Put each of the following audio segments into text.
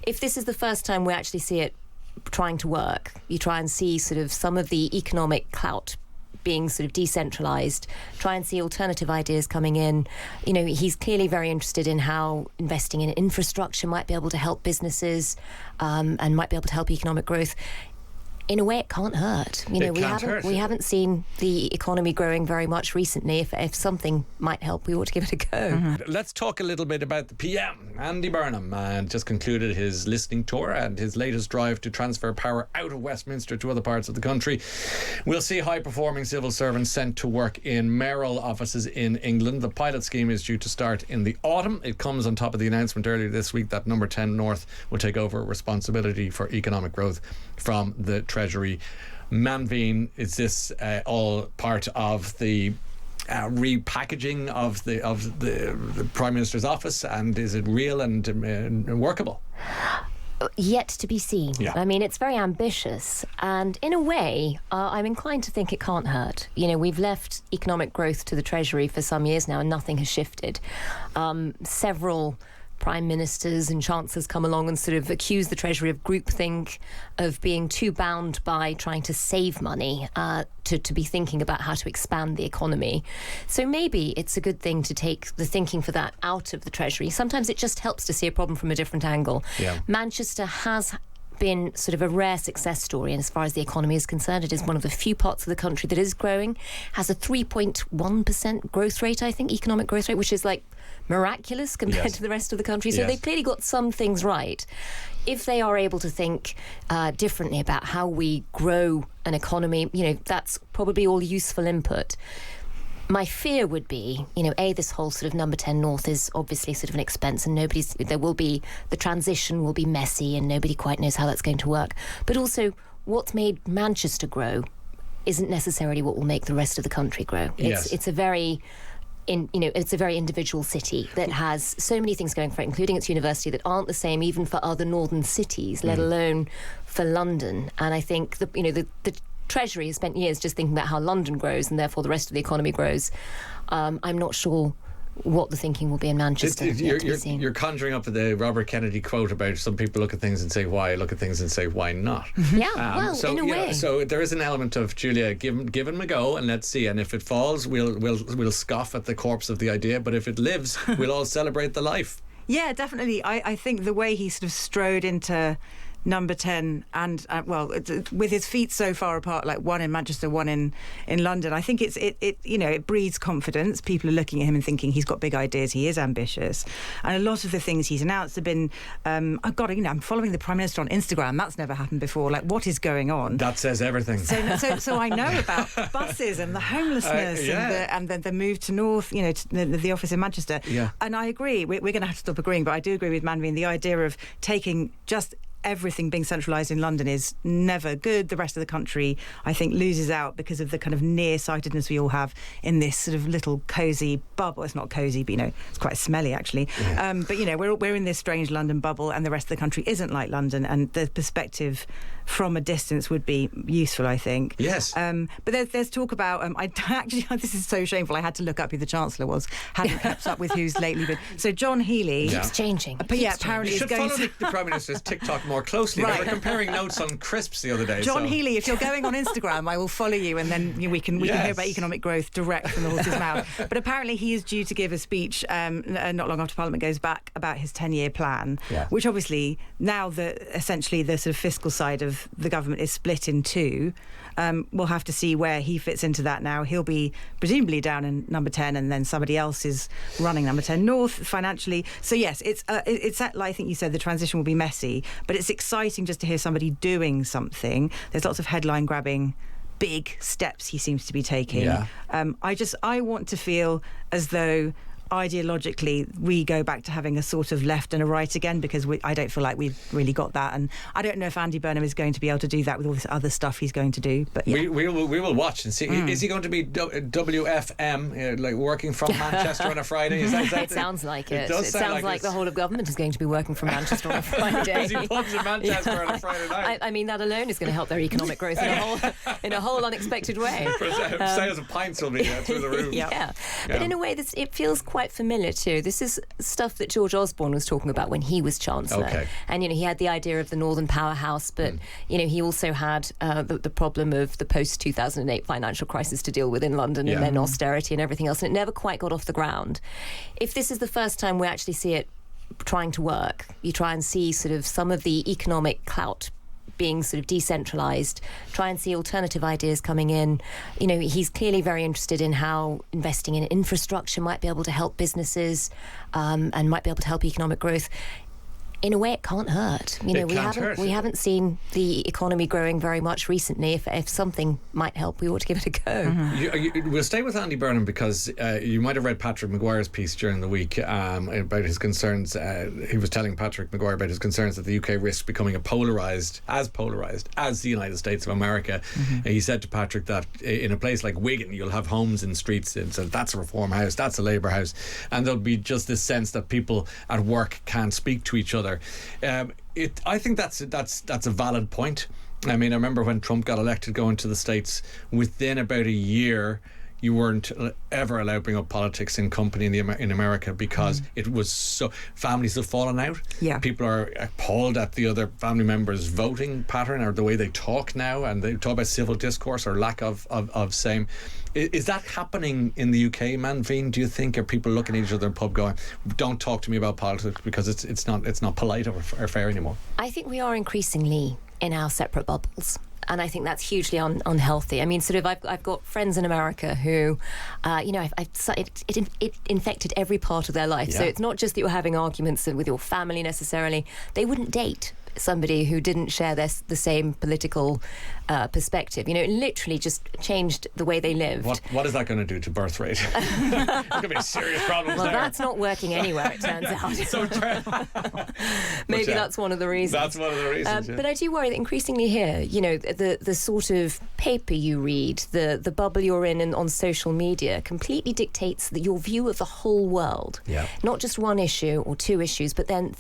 if this is the first time we actually see it trying to work, you try and see sort of some of the economic clout being sort of decentralized, try and see alternative ideas coming in. He's clearly very interested in how investing in infrastructure might be able to help businesses and might be able to help economic growth. In a way, it can't hurt. We haven't seen the economy growing very much recently. If something might help, we ought to give it a go. Mm-hmm. Let's talk a little bit about the PM, Andy Burnham, just concluded his listening tour and his latest drive to transfer power out of Westminster to other parts of the country. We'll see high-performing civil servants sent to work in mayoral offices in England. The pilot scheme is due to start in the autumn. It comes on top of the announcement earlier this week that Number 10 North will take over responsibility for economic growth from the Treasury. Manveen, is this all part of the repackaging of the Prime Minister's office, and is it real and workable? Yet to be seen. Yeah. I mean, it's very ambitious, and in a way, I'm inclined to think it can't hurt. We've left economic growth to the Treasury for some years now, and nothing has shifted. Several prime ministers and chancellors come along and sort of accuse the Treasury of groupthink, of being too bound by trying to save money, to be thinking about how to expand the economy. So maybe it's a good thing to take the thinking for that out of the Treasury. Sometimes it just helps to see a problem from a different angle. Yeah. Manchester has been sort of a rare success story, and as far as the economy is concerned, it is one of the few parts of the country that is growing, has a 3.1% growth rate, I think, economic growth rate, which is like miraculous compared to the rest of the country. So they've clearly got some things right. If they are able to think differently about how we grow an economy, that's probably all useful input. My fear would be, this whole sort of Number 10 North is obviously sort of an expense, and the transition will be messy and nobody quite knows how that's going to work. But also, what's made Manchester grow isn't necessarily what will make the rest of the country grow. It's a very individual city that has so many things going for it, including its university, that aren't the same even for other northern cities, let alone for London. And I think the Treasury has spent years just thinking about how London grows and therefore the rest of the economy grows. I'm not sure what the thinking will be in Manchester. You're conjuring up the Robert Kennedy quote about some people look at things and say why, look at things and say why not. Yeah, in a way. So there is an element of, Julia, give him a go and let's see. And if it falls, we'll scoff at the corpse of the idea. But if it lives, we'll all celebrate the life. Yeah, definitely. I think the way he sort of strode into Number 10 and with his feet so far apart, like one in Manchester, one in London, I think it breeds confidence. People are looking at him and thinking he's got big ideas, he is ambitious, and a lot of the things he's announced have been I'm following the Prime Minister on Instagram. That's never happened before. Like, what is going on? That says everything. So I know about buses and the homelessness and the move to North, to the office in Manchester. And I agree, we're going to have to stop agreeing, but I do agree with Manveen. The idea of taking just everything being centralised in London is never good. The rest of the country, I think, loses out because of the kind of nearsightedness we all have in this sort of little cosy bubble. It's not cosy, but it's quite smelly actually. Yeah. But we're in this strange London bubble, and the rest of the country isn't like London. And the perspective from a distance would be useful, I think. Yes. But there's talk about. This is so shameful. I had to look up who the Chancellor was. Haven't kept up with who's lately been. So John Healey keeps changing. Apparently you should follow the Prime Minister's TikTok more closely. Right. They were comparing notes on crisps the other day. John Healey, if you're going on Instagram, I will follow you, and then we can hear about economic growth direct from the horse's mouth. But apparently he is due to give a speech not long after Parliament goes back about his 10-year plan, which obviously now essentially the sort of fiscal side of the government is split in two. We'll have to see where he fits into that now. He'll be presumably down in Number 10, and then somebody else is running Number 10 North financially. So yes, it's I think you said the transition will be messy, but it's exciting just to hear somebody doing something. There's lots of headline grabbing big steps he seems to be taking. I want to feel as though ideologically we go back to having a sort of left and a right again, because I don't feel like we've really got that, and I don't know if Andy Burnham is going to be able to do that with all this other stuff he's going to do. But we will watch and see. Is he going to be WFM, like working from Manchester on a Friday? It sounds like it. It sounds like the whole of government is going to be working from Manchester on a Friday. Busy pubs in Manchester on a Friday night. I mean, that alone is going to help their economic growth in a whole unexpected way. Sales of pints will be through the roof. But in a way, it feels quite familiar too. This is stuff that George Osborne was talking about when he was Chancellor. Okay. And, he had the idea of the Northern Powerhouse, but, he also had the problem of the post-2008 financial crisis to deal with in London and then austerity and everything else. And it never quite got off the ground. If this is the first time we actually see it trying to work, you try and see sort of some of the economic clout being sort of decentralised, try and see alternative ideas coming in. He's clearly very interested in how investing in infrastructure might be able to help businesses and might be able to help economic growth. In a way, it can't hurt. We haven't seen the economy growing very much recently. If something might help, we ought to give it a go. We'll stay with Andy Burnham because you might have read Patrick Maguire's piece during the week about his concerns. He was telling Patrick Maguire about his concerns that the UK risks becoming polarised as the United States of America. He said to Patrick that in a place like Wigan, you'll have homes in streets, and so that's a Reform house, that's a Labour house, and there'll be just this sense that people at work can't speak to each other. I think that's a valid point. I mean, I remember when Trump got elected going to the States, within about a year you weren't ever allowed to bring up politics in company in America because it was so... Families have fallen out. Yeah. People are appalled at the other family members' voting pattern or the way they talk now, and they talk about civil discourse or lack of same. Is that happening in the UK, Manveen? Do you think, are people looking at each other in the pub going, don't talk to me about politics because it's not polite or fair anymore? I think we are increasingly in our separate bubbles. And I think that's hugely unhealthy. I mean, sort of, I've got friends in America who, it infected every part of their life. Yeah. So it's not just that you're having arguments with your family necessarily. They wouldn't date somebody who didn't share the same political perspective. It literally just changed the way they lived. What is that going to do to birth rate? There's going to be serious problems well, there. that's not working anywhere, it turns out. So true. Maybe that's one of the reasons. That's one of the reasons. But I do worry that increasingly here, the sort of paper you read, the bubble you're in and on social media completely dictates your view of the whole world. Yeah. Not just one issue or two issues, but then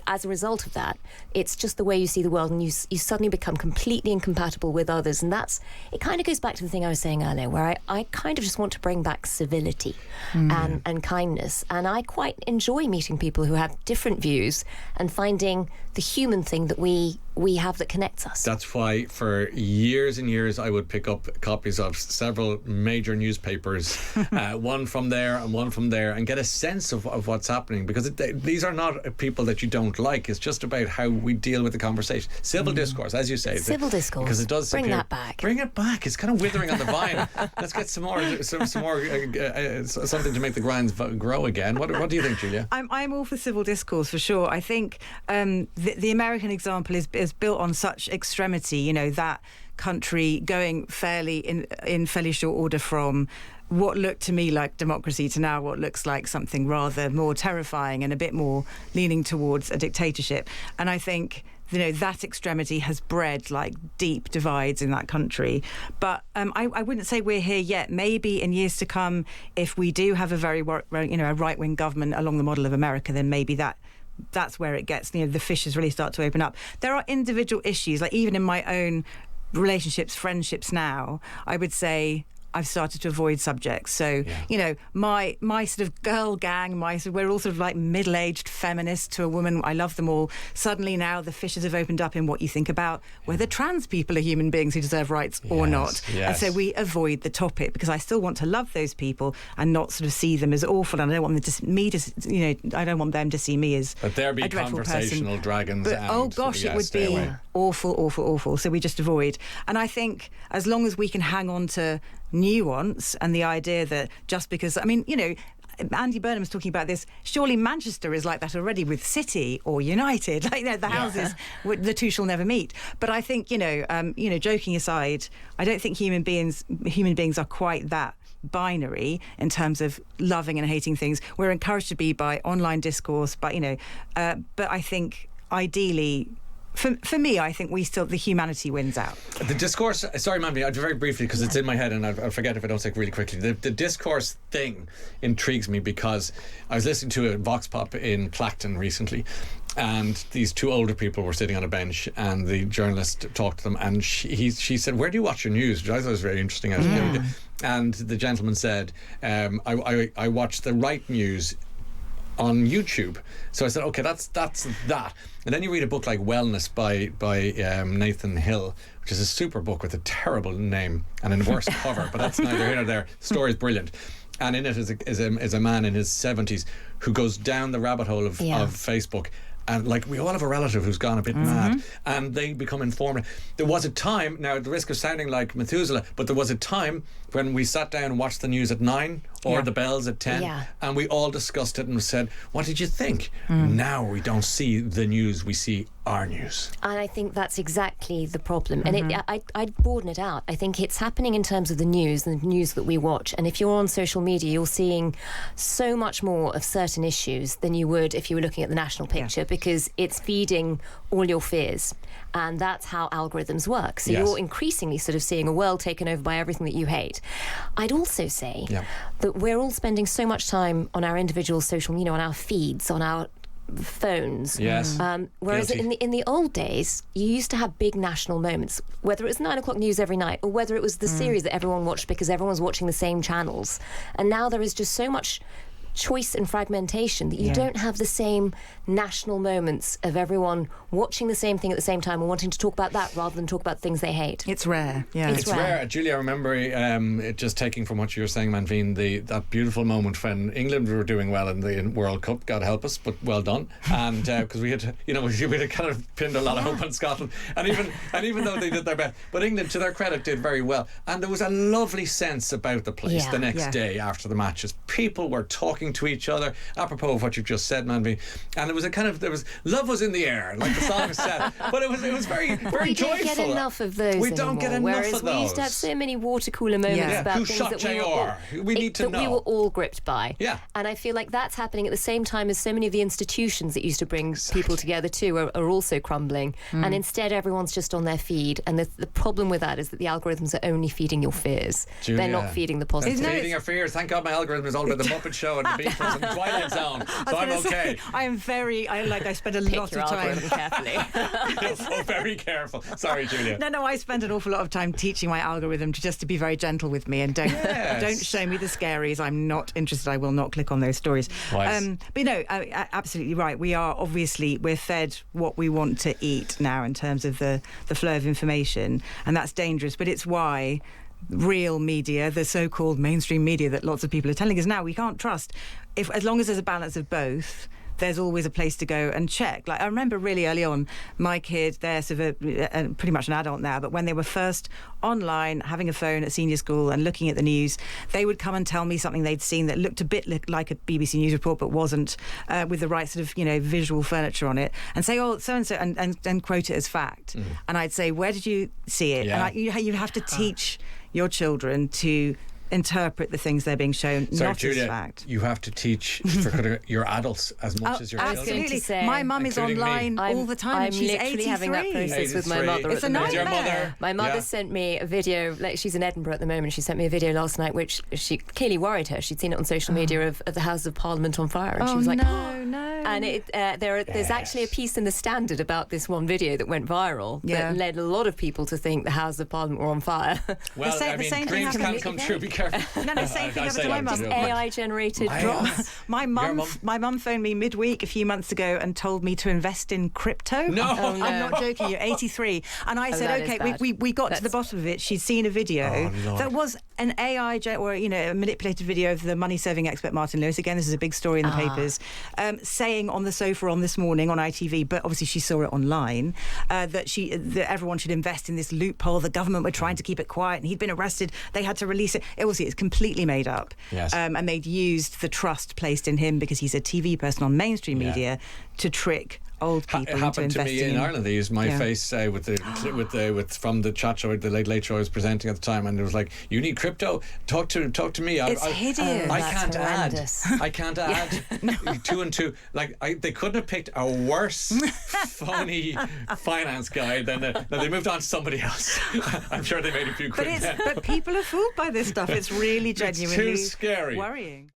as a result of that, it's just the way you see the world, and you suddenly become completely incompatible with others. And it kind of goes back to the thing I was saying earlier, where I kind of just want to bring back civility and kindness. And I quite enjoy meeting people who have different views and finding the human thing that we have that connects us. That's why for years and years I would pick up copies of several major newspapers, one from there and one from there, and get a sense of what's happening, because these are not people that you don't like. It's just about how we deal with the conversation. Civil discourse, as you say. Civil discourse. Because it does bring that back. Bring it back. It's kind of withering on the vine. Let's get some more something to make the grinds grow again. What do you think, Julia? I'm all for civil discourse for sure. I think the American example is built on such extremity. That country going fairly in fairly short order from what looked to me like democracy to now what looks like something rather more terrifying and a bit more leaning towards a dictatorship. And I think that extremity has bred like deep divides in that country. But I wouldn't say we're here yet. Maybe in years to come, if we do have a very a right-wing government along the model of America, then maybe that's where it gets, the fishes really start to open up. There are individual issues, like even in my own relationships, friendships now, I would say I've started to avoid subjects. So, my sort of girl gang, we're all sort of like middle-aged feminists to a woman. I love them all. Suddenly now the fishes have opened up in what you think about whether trans people are human beings who deserve rights or not. Yes. And so we avoid the topic because I still want to love those people and not sort of see them as awful. And I don't want them I don't want them to see me as but there be a dreadful conversational person. dragons. But oh gosh, it would be awful, awful, awful. So we just avoid. And I think as long as we can hang on to nuance and the idea that just because, Andy Burnham's talking about this, surely Manchester is like that already with City or United. The houses, the two shall never meet. But I think, joking aside, I don't think human beings are quite that binary in terms of loving and hating things. We're encouraged to be by online discourse, but I think ideally, for me, I think the humanity wins out. The discourse, sorry, Manveen, very briefly, because it's in my head and I'll forget if I don't say it really quickly. The discourse thing intrigues me because I was listening to a Vox Pop in Clacton recently, and these two older people were sitting on a bench, and the journalist talked to them, and she said, "Where do you watch your news?" Which I thought was very interesting. And the gentleman said, I watch the right news on YouTube. So I said, okay, that's that. And then you read a book like Wellness by Nathan Hill, which is a super book with a terrible name and a worse cover, but that's neither here nor there. The story is brilliant. And in it is a man in his 70s who goes down the rabbit hole of Facebook. And like, we all have a relative who's gone a bit mad, and they become informed. There was a time, now at the risk of sounding like Methuselah, but there was a time when we sat down and watched the news at 9 or the bells at 10, and we all discussed it and said, what did you think? Now we don't see the news, we see our news. And I think that's exactly the problem. And I'd broaden it out. I think it's happening in terms of the news and the news that we watch. And if you're on social media, you're seeing so much more of certain issues than you would if you were looking at the national picture, because it's feeding all your fears. And that's how algorithms work. So you're increasingly sort of seeing a world taken over by everything that you hate. I'd also say that we're all spending so much time on our individual social, on our feeds, on our phones. Yes. Whereas in the old days, you used to have big national moments, whether it was 9 o'clock news every night or whether it was the series that everyone watched because everyone was watching the same channels. And now there is just so much choice and fragmentation that you don't have the same national moments of everyone watching the same thing at the same time and wanting to talk about that rather than talk about things they hate. It's rare. It's rare. Julia, I remember just taking from what you were saying, Manveen, that beautiful moment when England were doing well in the World Cup, God help us, but well done. And because we had kind of pinned a lot of hope on Scotland, and even though they did their best, but England, to their credit, did very well. And there was a lovely sense about the place the next day after the matches. People were talking to each other, apropos of what you just said, Manveen, and it was love was in the air, like the song said, but it was very, very joyful. We don't get enough of those We don't get enough whereas of those. We used to have so many water cooler moments about Who things shot that we need to know. we were all gripped by. Yeah. And I feel like that's happening at the same time as so many of the institutions that used to bring people together too are also crumbling. And instead everyone's just on their feed. And the problem with that is that the algorithms are only feeding your fears. Julia, they're not feeding the positive. They're feeding our fears. Thank God my algorithm is all about the Muppet Show and the Beatles and Twilight Zone. So I'm okay. I spend a Pick lot your of time algorithm carefully. So very careful. Sorry, Julia. No, I spend an awful lot of time teaching my algorithm to be very gentle with me and don't show me the scaries. I'm not interested. I will not click on those stories. But absolutely right. We're fed what we want to eat now in terms of the flow of information, and that's dangerous. But it's why real media, the so-called mainstream media that lots of people are telling us now we can't trust, as long as there's a balance of both, there's always a place to go and check. Like, I remember really early on, my kid, they're sort of pretty much an adult now, but when they were first online, having a phone at senior school and looking at the news, they would come and tell me something they'd seen that looked a bit like a BBC News report but wasn't, with the right sort of visual furniture on it, and say, oh, so-and-so, and quote it as fact. And I'd say, where did you see it? And you have to teach your children to interpret the things they're being shown, not Julia, as fact. You have to teach your adults as much as your children. Absolutely. My mum is online all the time. I'm she's literally 83. having that process with my mother. It's a nightmare. My mother sent me a video. Like, she's in Edinburgh at the moment. She sent me a video last night, which she clearly worried her. She'd seen it on social media of the Houses of Parliament on fire, and she was like, no. And there's actually a piece in the Standard about this one video that went viral that led a lot of people to think the Houses of Parliament were on fire. Well, the same thing dreams can come true. Be careful. No, same thing happened to my mum. AI generated drops. My mum phoned me midweek a few months ago and told me to invest in crypto. No. I'm not joking. You're 83. And I said, okay, we got to the bottom of it. She'd seen a video that was an AI or a manipulated video of the money saving expert Martin Lewis. Again, this is a big story in the papers, saying on the sofa on this morning on ITV, but obviously she saw it online, that everyone should invest in this loophole. The government were trying to keep it quiet, and he'd been arrested. They had to release it. Obviously, it's completely made up. Yes. And they'd used the trust placed in him because he's a TV person on mainstream media to trick old people it happened to me in Ireland. They used my face from the chat show, the late show I was presenting at the time, and it was like, you need crypto, talk to me. It's hideous. I can't add 2 and 2. Like, they couldn't have picked a worse phony finance guy than they moved on to somebody else. I'm sure they made a few quid. But people are fooled by this stuff. It's really genuinely too scary. worrying.